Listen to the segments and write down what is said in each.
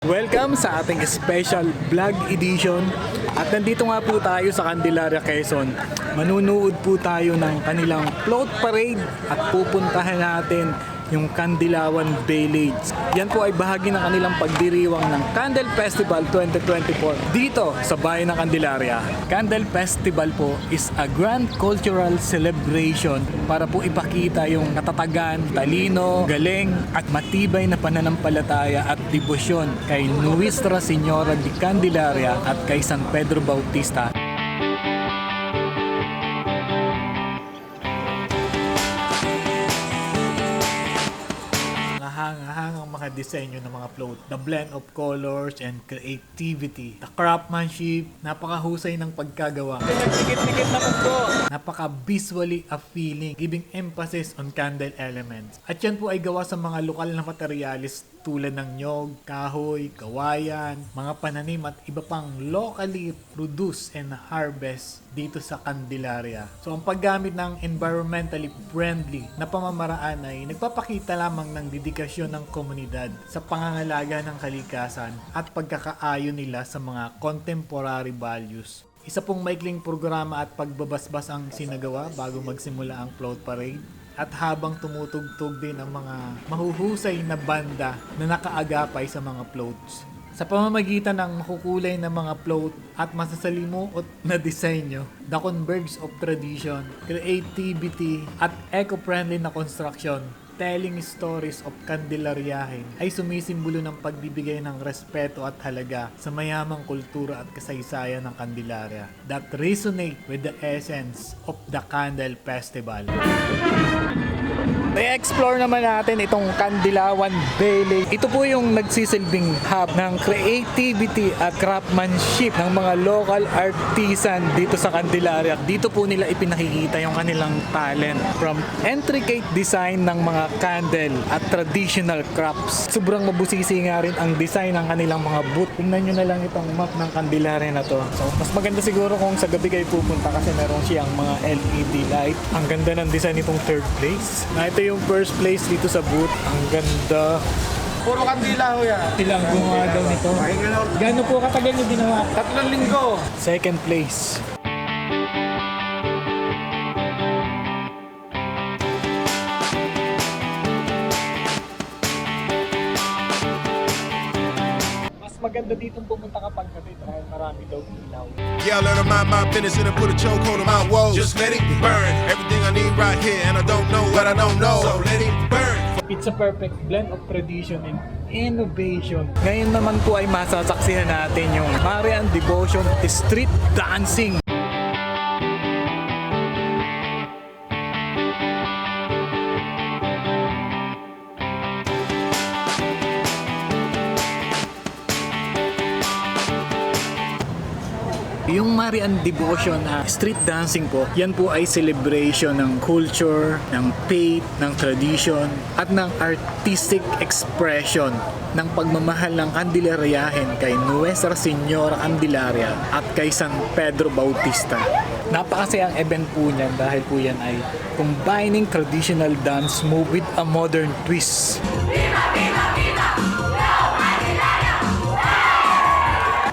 Welcome sa ating special vlog edition at nandito nga po tayo sa Candelaria, Quezon. Manunood po tayo ng kanilang float parade at pupuntahan natin yung Candilawan Village. Yan po ay bahagi ng kanilang pagdiriwang ng Candle Festival 2024 dito sa bayan ng Candelaria. Candle Festival po is a grand cultural celebration para po ipakita yung katatagan, talino, galing at matibay na pananampalataya at debosyon kay Nuestra Señora de Candelaria at kay San Pedro Bautista. Hang ang mga disenyo ng mga float, the blend of colors and creativity, the craftsmanship, napakahusay ng pagkagawa, dikit-dikit na mundo, napaka-visually appealing, giving emphasis on candle elements. At yan po ay gawa sa mga lokal na materialis tulad ng nyog, kahoy, kawayan, mga pananim at iba pang locally produced and harvest dito sa Candelaria. So ang paggamit ng environmentally friendly na pamamaraan ay nagpapakita lamang ng dedikasyon ng komunidad sa pangangalaga ng kalikasan at pagkakaayon nila sa mga contemporary values. Isa pong maikling programa at pagbabasbas ang sinagawa bago magsimula ang float parade. At habang tumutugtog din ang mga mahuhusay na banda na nakaagapay sa mga floats. Sa pamamagitan ng makukulay na mga float at masasalimuot na disenyo, the converge of tradition, creativity at eco-friendly na construction, telling stories of Candelariahin ay sumisimbolo ng pagbibigay ng respeto at halaga sa mayamang kultura at kasaysayan ng Candelaria that resonate with the essence of the Candle Festival. I-explore naman natin itong Candilawan Village. Ito po yung nagsisilbing hub ng creativity at craftsmanship ng mga local artisan dito sa Candelaria. Dito po nila ipinakikita yung kanilang talent from intricate design ng mga candle at traditional crafts. Sobrang mabusisi nga rin ang design ng kanilang mga booth. Tingnan nyo na lang itong map ng Candelaria na to. So, mas maganda siguro kung sa gabi kayo pupunta kasi meron siyang mga LED light. Ang ganda ng design nitong third place. Na ito yung first place dito sa booth. Ang ganda. Puro kandila ho yan. Ilang gumawa daw nito? Gano'n po katagal nyo ginawa? 3 linggo. Second place. Mas maganda ditong pumunta kapag gabi dahil marami daw ilaw. Yeah, I learn to mind my business and I put a chokehold on my woes. Just let it burn. Everything I need right here, and I don't know what I don't know. So let it burn. It's a perfect blend of tradition and innovation. Ngayon naman po ay masasaksihan natin yung Marian Devotion Street Dancing. Yung Marian Devotion street dancing po, yan po ay celebration ng culture, ng faith, ng tradition, at ng artistic expression ng pagmamahal ng Candelariahin kay Nuestra Señora Candelaria at kay San Pedro Bautista. Napakasayang event po niyan dahil po yan ay combining traditional dance move with a modern twist.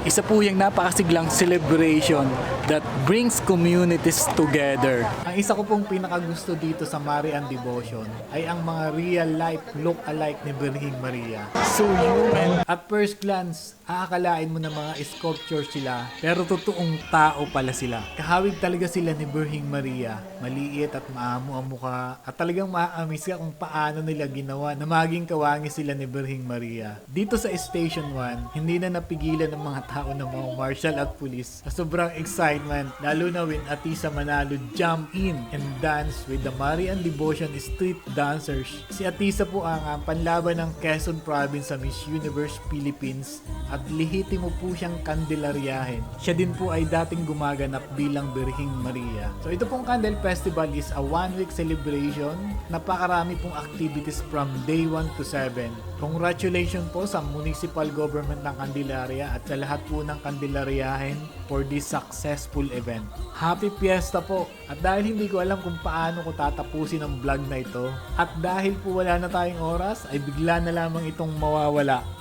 Isa po yung napakasiglang celebration that brings communities together. Ang isa ko pong pinakagusto dito sa Marian Devotion ay ang mga real-life look-alike ni Birhing Maria. So human. At first glance, aakalain mo na mga sculpture sila, pero totoong tao pala sila. Kahawig talaga sila ni Birhing Maria. Maliit at maamo ang mukha. At talagang maaamis ka kung paano nila ginawa na maging kawangi sila ni Birhing Maria. Dito sa Station 1, hindi na napigilan ng mga tao ng mga martial at pulis sa sobrang excitement, lalo na when Atisa Manalo jump in and dance with the Marian Devotion street dancers. Si Atisa po ang panlaban ng Quezon Province sa Miss Universe Philippines at lehitimo po siyang Candelariahin. Siya din po ay dating gumaganap bilang Birhing Maria. So ito pong Candle Festival is a one-week celebration. Napakarami pong activities from day 1 to 7. Congratulations po sa municipal government ng Candelaria at sa lahat po ng Candelariahin for this successful event. Happy Fiesta po! At dahil hindi ko alam kung paano ko tatapusin ang vlog na ito, at dahil po wala na tayong oras, ay bigla na lamang itong mawawala.